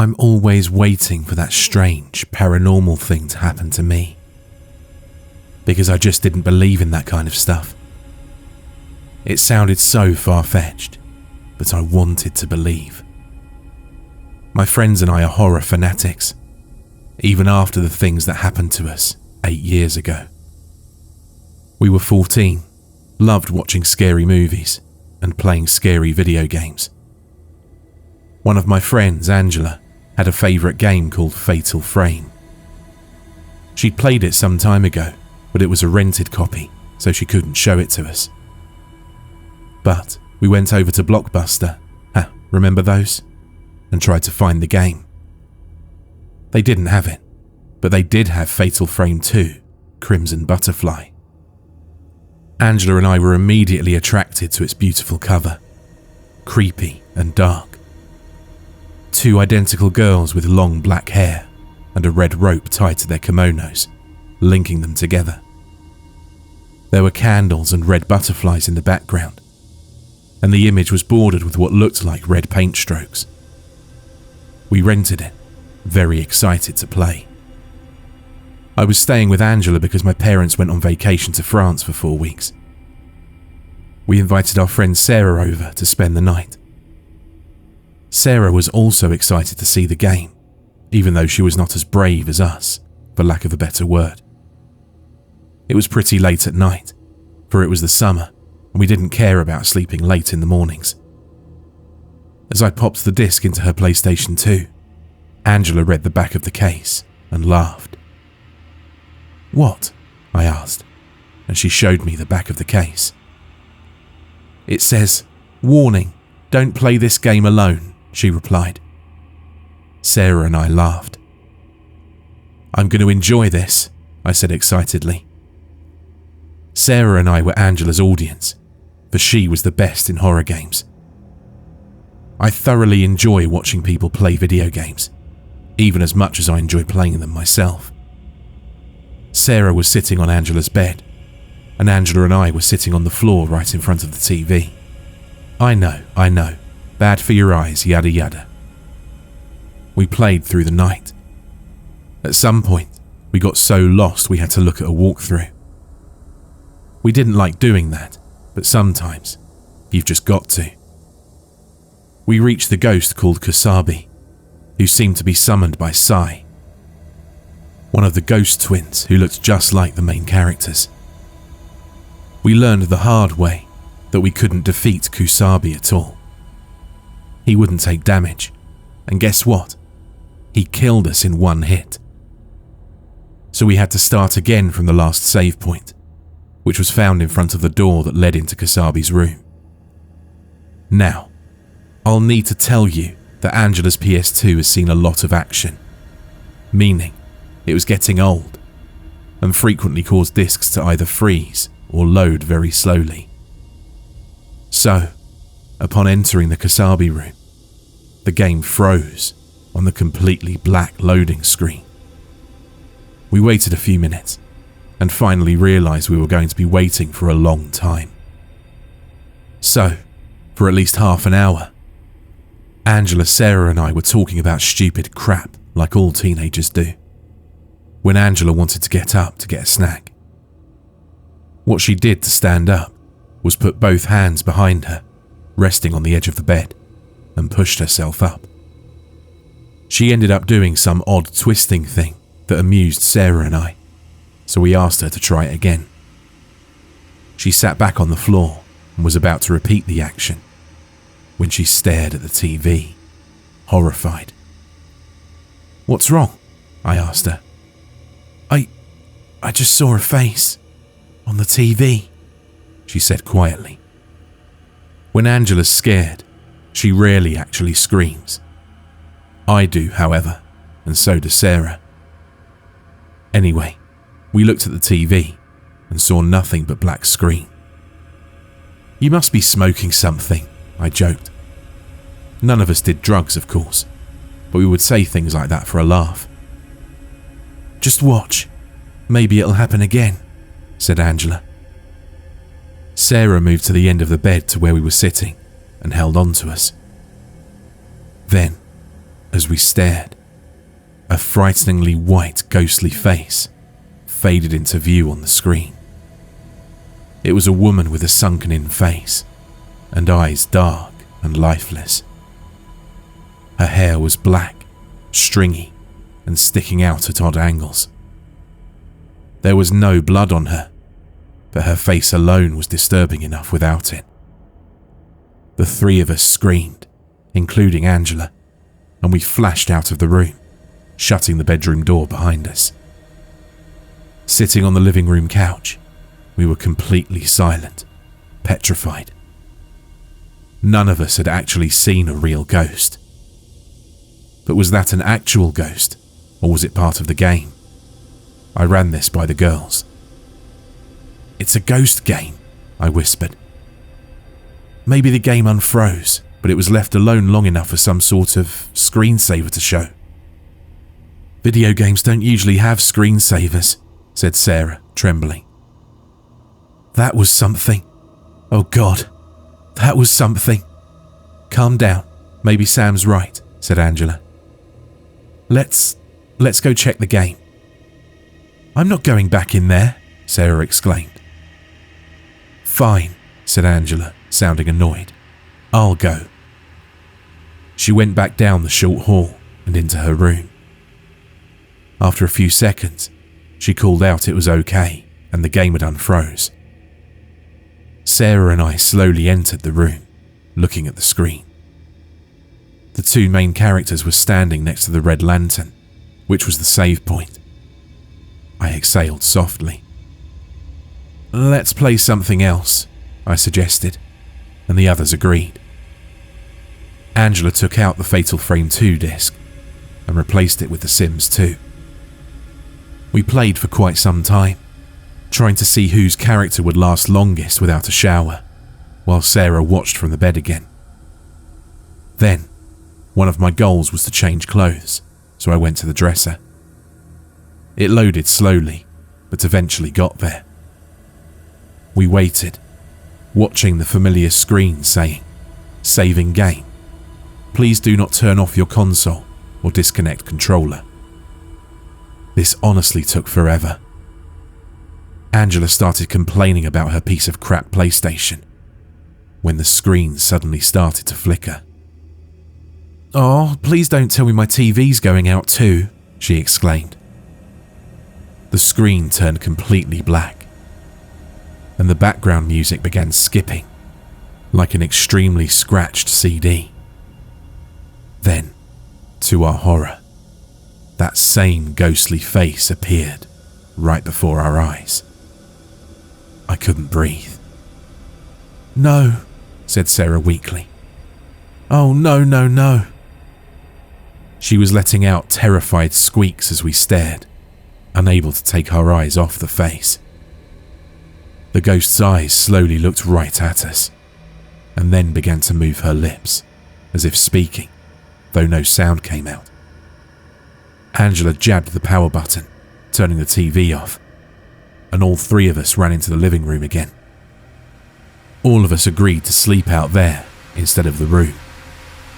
I'm always waiting for that strange, paranormal thing to happen to me. Because I just didn't believe in that kind of stuff. It sounded so far-fetched, but I wanted to believe. My friends and I are horror fanatics, even after the things that happened to us 8 years ago. We were 14, loved watching scary movies and playing scary video games. One of my friends, Angela, had a favourite game called Fatal Frame. She'd played it some time ago, but it was a rented copy, so she couldn't show it to us. But we went over to Blockbuster, remember those? And tried to find the game. They didn't have it, but they did have Fatal Frame 2, Crimson Butterfly. Angela and I were immediately attracted to its beautiful cover, creepy and dark. 2 identical girls with long black hair and a red rope tied to their kimonos, linking them together. There were candles and red butterflies in the background, and the image was bordered with what looked like red paint strokes. We rented it, very excited to play. I was staying with Angela because my parents went on vacation to France for 4 weeks. We invited our friend Sarah over to spend the night. Sarah was also excited to see the game, even though she was not as brave as us, for lack of a better word. It was pretty late at night, for it was the summer, and we didn't care about sleeping late in the mornings. As I popped the disc into her PlayStation 2, Angela read the back of the case and laughed. "What?" I asked, and she showed me the back of the case. "It says, 'Warning, don't play this game alone,'" she replied. Sarah and I laughed. "I'm going to enjoy this," I said excitedly. Sarah and I were Angela's audience, for she was the best in horror games. I thoroughly enjoy watching people play video games, even as much as I enjoy playing them myself. Sarah was sitting on Angela's bed, and Angela and I were sitting on the floor right in front of the TV. I know, bad for your eyes, yada yada. We played through the night. At some point, we got so lost we had to look at a walkthrough. We didn't like doing that, but sometimes you've just got to. We reached the ghost called Kusabi, who seemed to be summoned by Sai, one of the ghost twins who looked just like the main characters. We learned the hard way that we couldn't defeat Kusabi at all. He wouldn't take damage, and guess what? He killed us in 1 hit. So we had to start again from the last save point, which was found in front of the door that led into Kusabi's room. Now, I'll need to tell you that Angela's PS2 has seen a lot of action, meaning it was getting old and frequently caused discs to either freeze or load very slowly. So, upon entering the Kusabi room, the game froze on the completely black loading screen. We waited a few minutes and finally realized we were going to be waiting for a long time. So, for at least half an hour, Angela, Sarah and I were talking about stupid crap like all teenagers do, when Angela wanted to get up to get a snack. What she did to stand up was put both hands behind her, resting on the edge of the bed, and pushed herself up. She ended up doing some odd twisting thing that amused Sarah and I, so we asked her to try it again. She sat back on the floor and was about to repeat the action when she stared at the TV, horrified. "What's wrong?" I asked her. I just saw a face on the TV," she said quietly. When Angela's scared, she rarely actually screams. I do, however, and so does Sarah. Anyway, we looked at the TV and saw nothing but black screen. "You must be smoking something," I joked. None of us did drugs, of course, but we would say things like that for a laugh. "Just watch. Maybe it'll happen again," said Angela. Sarah moved to the end of the bed to where we were sitting and held on to us. Then, As we stared, a frighteningly white, ghostly face faded into view on the screen. It was a woman with a sunken-in face and eyes dark and lifeless. Her hair was black, stringy, and sticking out at odd angles. There was no blood on her, but her face alone was disturbing enough without it. The three of us screamed, including Angela, and we flashed out of the room, shutting the bedroom door behind us. Sitting on the living room couch, we were completely silent, petrified. None of us had actually seen a real ghost. But was that an actual ghost, or was it part of the game? I ran this by the girls. "It's a ghost game," I whispered. "Maybe the game unfroze, but it was left alone long enough for some sort of screensaver to show." "Video games don't usually have screensavers," said Sarah, trembling. "That was something. Oh God, that was something." "Calm down. Maybe Sam's right," said Angela. Let's go check the game." "I'm not going back in there," Sarah exclaimed. "Fine," said Angela, sounding annoyed. "I'll go." She went back down the short hall and into her room. After a few seconds, she called out it was okay and the game had unfroze. Sarah and I slowly entered the room, looking at the screen. The two main characters were standing next to the red lantern, which was the save point. I exhaled softly. "Let's play something else," I suggested, and the others agreed. Angela took out the Fatal Frame 2 disc and replaced it with The Sims 2. We played for quite some time, trying to see whose character would last longest without a shower, while Sarah watched from the bed again. Then, one of my goals was to change clothes, so I went to the dresser. It loaded slowly, but eventually got there. We waited, watching the familiar screen saying, "Saving game. Please do not turn off your console or disconnect controller." This honestly took forever. Angela started complaining about her piece of crap PlayStation when the screen suddenly started to flicker. "Oh, please don't tell me my TV's going out too," she exclaimed. The screen turned completely black, and the background music began skipping, like an extremely scratched CD. Then, to our horror, that same ghostly face appeared right before our eyes. I couldn't breathe. "No," said Sarah weakly. "Oh, no, no, no." She was letting out terrified squeaks as we stared, unable to take our eyes off the face. The ghost's eyes slowly looked right at us, and then began to move her lips, as if speaking, though no sound came out. Angela jabbed the power button, turning the TV off, and all three of us ran into the living room again. All of us agreed to sleep out there instead of the room.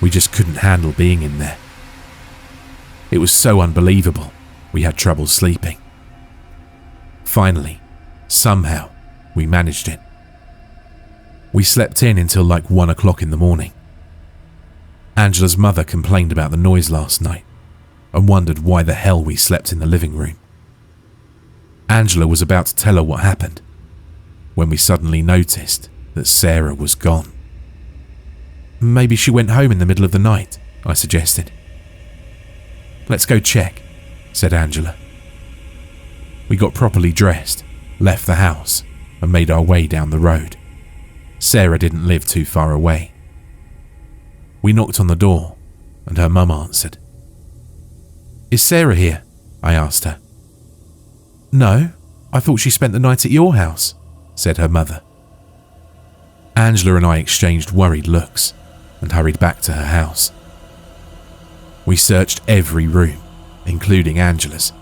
We just couldn't handle being in there. It was so unbelievable, we had trouble sleeping. Finally, somehow, we managed it. We slept in until like 1 o'clock in the morning. Angela's mother complained about the noise last night and wondered why the hell we slept in the living room. Angela was about to tell her what happened when we suddenly noticed that Sarah was gone. "Maybe she went home in the middle of the night," I suggested. "Let's go check," said Angela. We got properly dressed, left the house, and made our way down the road. Sarah didn't live too far away. We knocked on the door, and her mum answered. "Is Sarah here?" I asked her. "No, I thought she spent the night at your house," said her mother. Angela and I exchanged worried looks and hurried back to her house. We searched every room, including Angela's,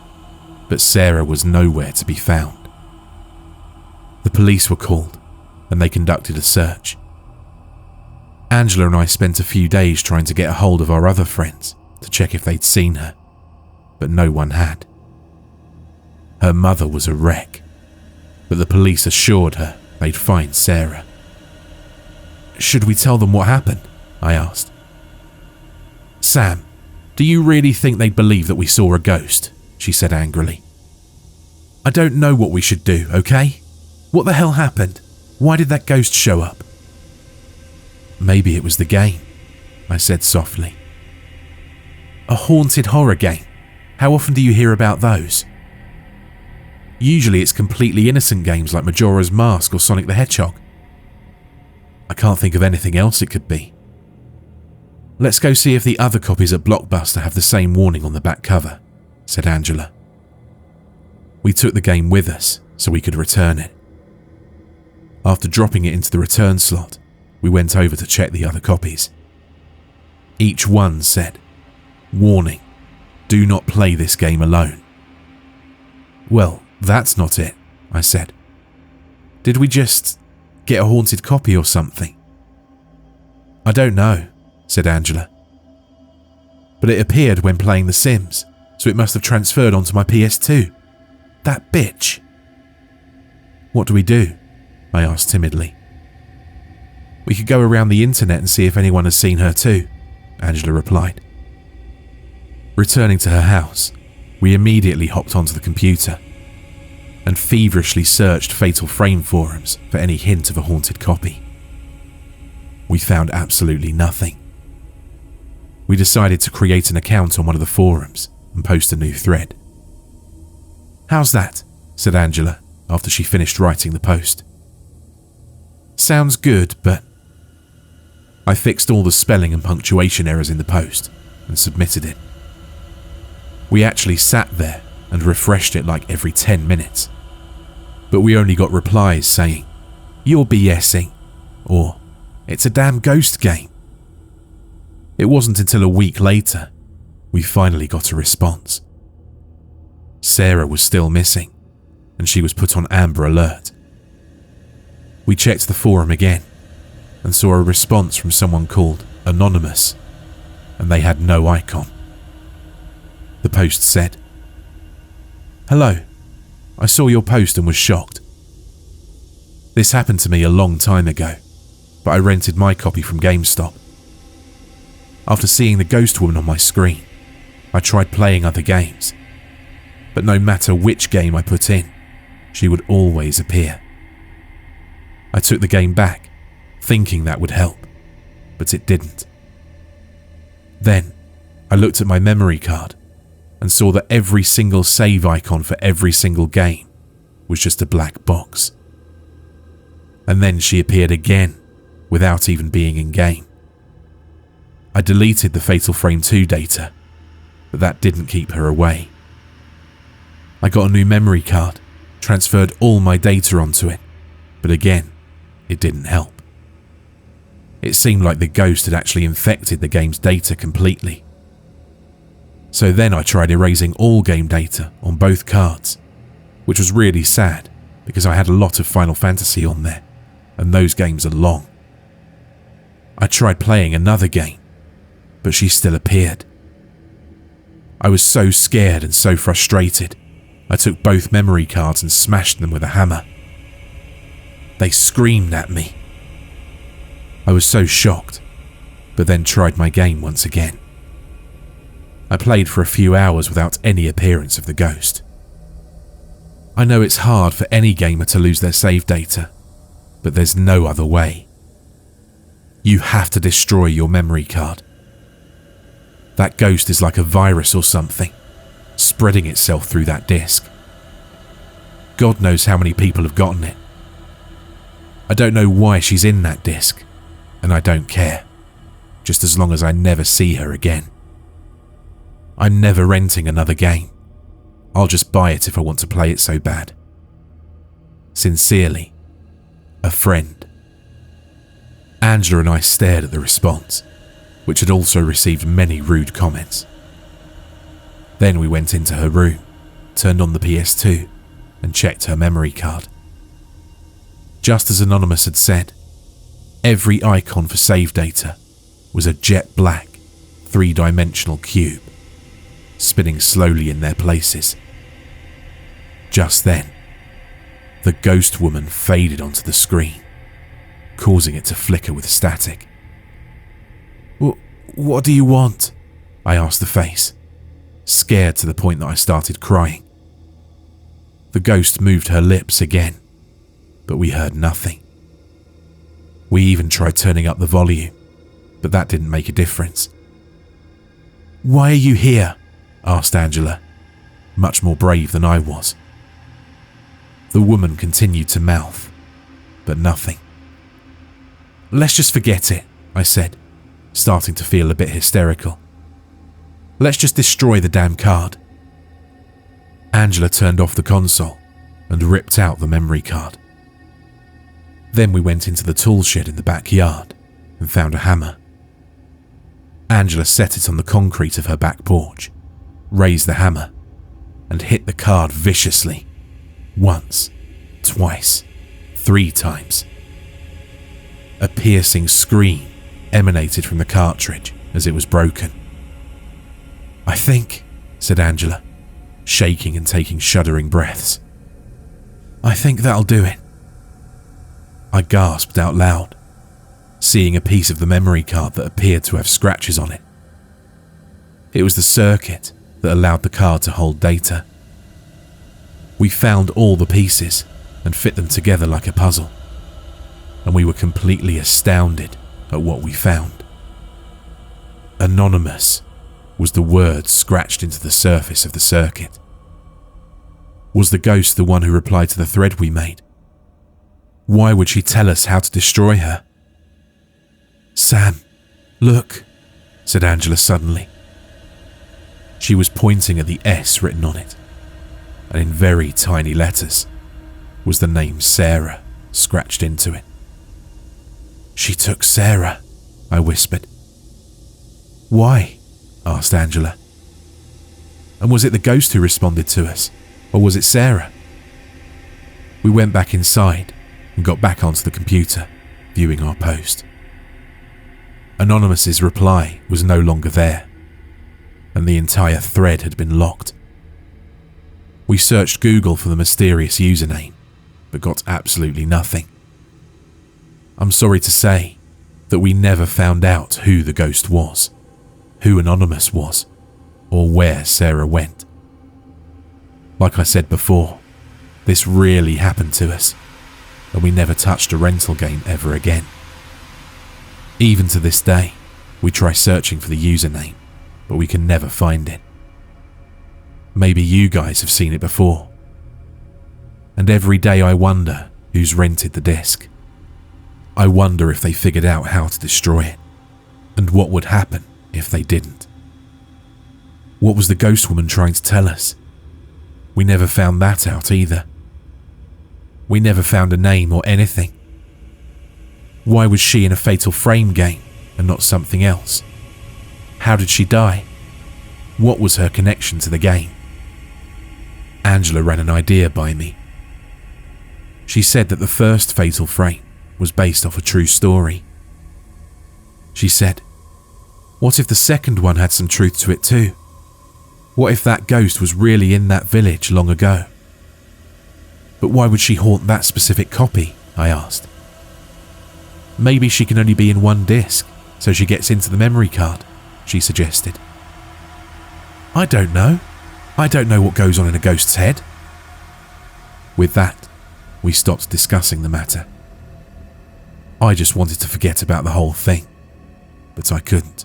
but Sarah was nowhere to be found. The police were called, and they conducted a search. Angela and I spent a few days trying to get a hold of our other friends to check if they'd seen her, but no one had. Her mother was a wreck, but the police assured her they'd find Sarah. "Should we tell them what happened?" I asked. "Sam, do you really think they'd believe that we saw a ghost?" she said angrily. "I don't know what we should do, okay? What the hell happened? Why did that ghost show up?" "Maybe it was the game," I said softly. "A haunted horror game? How often do you hear about those?" "Usually it's completely innocent games like Majora's Mask or Sonic the Hedgehog." "I can't think of anything else it could be." "Let's go see if the other copies at Blockbuster have the same warning on the back cover," said Angela. We took the game with us so we could return it. After dropping it into the return slot, we went over to check the other copies. Each one said, "Warning, do not play this game alone." "Well, that's not it," I said. "Did we just get a haunted copy or something?" "I don't know," said Angela. "But it appeared when playing The Sims, so it must have transferred onto my PS2. That bitch." "What do we do?" I asked timidly. "We could go around the internet and see if anyone has seen her too," Angela replied. Returning to her house, we immediately hopped onto the computer and feverishly searched Fatal Frame forums for any hint of a haunted copy. We found absolutely nothing. We decided to create an account on one of the forums and post a new thread. "How's that?" said Angela after she finished writing the post. "Sounds good, but..." I fixed all the spelling and punctuation errors in the post and submitted it. We actually sat there and refreshed it like every 10 minutes, but we only got replies saying, "You're BSing," or "It's a damn ghost game." It wasn't until a week later we finally got a response. Sarah was still missing, and she was put on Amber Alert. We checked the forum again and saw a response from someone called Anonymous, and they had no icon. The post said, "Hello, I saw your post and was shocked. This happened to me a long time ago, but I rented my copy from GameStop. After seeing the ghost woman on my screen, I tried playing other games, but no matter which game I put in, she would always appear. I took the game back, thinking that would help, but it didn't. Then, I looked at my memory card and saw that every single save icon for every single game was just a black box. And then she appeared again, without even being in-game. I deleted the Fatal Frame 2 data, but that didn't keep her away. I got a new memory card, transferred all my data onto it, but again, it didn't help. It seemed like the ghost had actually infected the game's data completely. So then I tried erasing all game data on both cards, which was really sad because I had a lot of Final Fantasy on there, and those games are long. I tried playing another game, but she still appeared. I was so scared and so frustrated, I took both memory cards and smashed them with a hammer. They screamed at me. I was so shocked, but then tried my game once again. I played for a few hours without any appearance of the ghost. I know it's hard for any gamer to lose their save data, but there's no other way. You have to destroy your memory card. That ghost is like a virus or something, spreading itself through that disk. God knows how many people have gotten it. I don't know why she's in that disk, and I don't care, just as long as I never see her again. I'm never renting another game. I'll just buy it if I want to play it so bad. Sincerely, a friend. Angela and I stared at the response, which had also received many rude comments. Then we went into her room, turned on the PS2, and checked her memory card. Just as Anonymous had said, every icon for save data was a jet black, three-dimensional cube, spinning slowly in their places. Just then, the ghost woman faded onto the screen, causing it to flicker with static. What do you want?" I asked the face, scared to the point that I started crying. The ghost moved her lips again, but we heard nothing. We even tried turning up the volume, but that didn't make a difference. "Why are you here?" asked Angela, much more brave than I was. The woman continued to mouth, but nothing. "Let's just forget it," I said, starting to feel a bit hysterical. "Let's just destroy the damn card." Angela turned off the console and ripped out the memory card. Then we went into the tool shed in the backyard and found a hammer. Angela set it on the concrete of her back porch, raised the hammer, and hit the card viciously. Once, twice, 3 times. A piercing scream emanated from the cartridge as it was broken. "I think," said Angela, shaking and taking shuddering breaths. "I think that'll do it." I gasped out loud, seeing a piece of the memory card that appeared to have scratches on it. It was the circuit that allowed the card to hold data. We found all the pieces and fit them together like a puzzle, and we were completely astounded at what we found. Anonymous was the word scratched into the surface of the circuit. Was the ghost the one who replied to the thread we made? Why would she tell us how to destroy her? "Sam, look," said Angela suddenly. She was pointing at the S written on it, and in very tiny letters was the name Sarah scratched into it. "She took Sarah," I whispered. "Why?" asked Angela. "And was it the ghost who responded to us, or was it Sarah?" We went back inside and got back onto the computer, viewing our post. Anonymous's reply was no longer there, and the entire thread had been locked. We searched Google for the mysterious username, but got absolutely nothing. I'm sorry to say that we never found out who the ghost was, who Anonymous was, or where Sarah went. Like I said before, this really happened to us, and we never touched a rental game ever again. Even to this day, we try searching for the username, but we can never find it. Maybe you guys have seen it before. And every day I wonder who's rented the disc. I wonder if they figured out how to destroy it, and what would happen if they didn't. What was the ghost woman trying to tell us? We never found that out either. We never found a name or anything. Why was she in a Fatal Frame game and not something else? How did she die? What was her connection to the game? Angela ran an idea by me. She said that the first Fatal Frame was based off a true story. She said, what if the second one had some truth to it too? What if that ghost was really in that village long ago? But why would she haunt that specific copy? I asked. Maybe she can only be in one disc, so she gets into the memory card, she suggested. I don't know. I don't know what goes on in a ghost's head. With that, we stopped discussing the matter. I just wanted to forget about the whole thing, but I couldn't.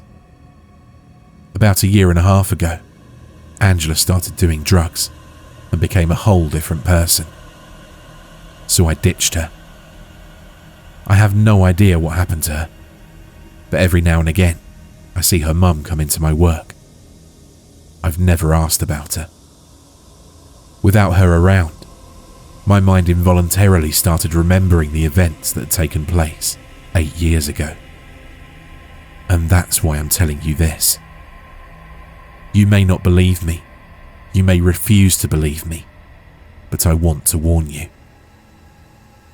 About a year and a half ago, Angela started doing drugs and became a whole different person. So I ditched her. I have no idea what happened to her, but every now and again, I see her mum come into my work. I've never asked about her. Without her around, my mind involuntarily started remembering the events that had taken place 8 years ago. And that's why I'm telling you this. You may not believe me, you may refuse to believe me, but I want to warn you.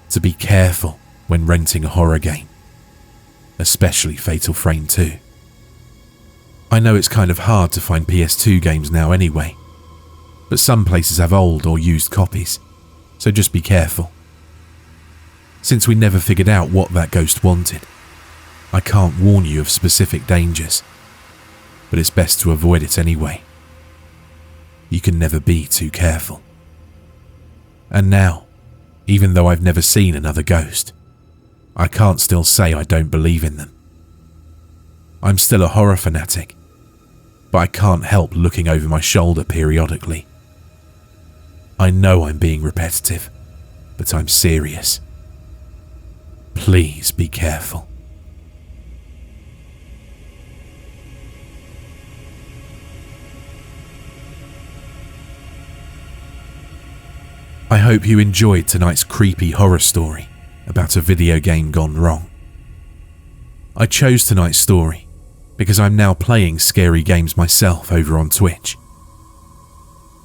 To be careful when renting a horror game, especially Fatal Frame 2. I know it's kind of hard to find PS2 games now anyway, but some places have old or used copies, so just be careful. Since we never figured out what that ghost wanted, I can't warn you of specific dangers, but it's best to avoid it anyway. You can never be too careful. And now, even though I've never seen another ghost, I can't still say I don't believe in them. I'm still a horror fanatic, but I can't help looking over my shoulder periodically. I know I'm being repetitive, but I'm serious. Please be careful. I hope you enjoyed tonight's creepy horror story about a video game gone wrong. I chose tonight's story because I'm now playing scary games myself over on Twitch.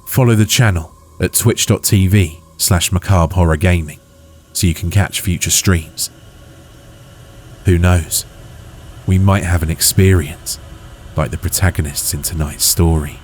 Follow the channel at twitch.tv/macabrehorrorgaming so you can catch future streams. Who knows, we might have an experience like the protagonists in tonight's story.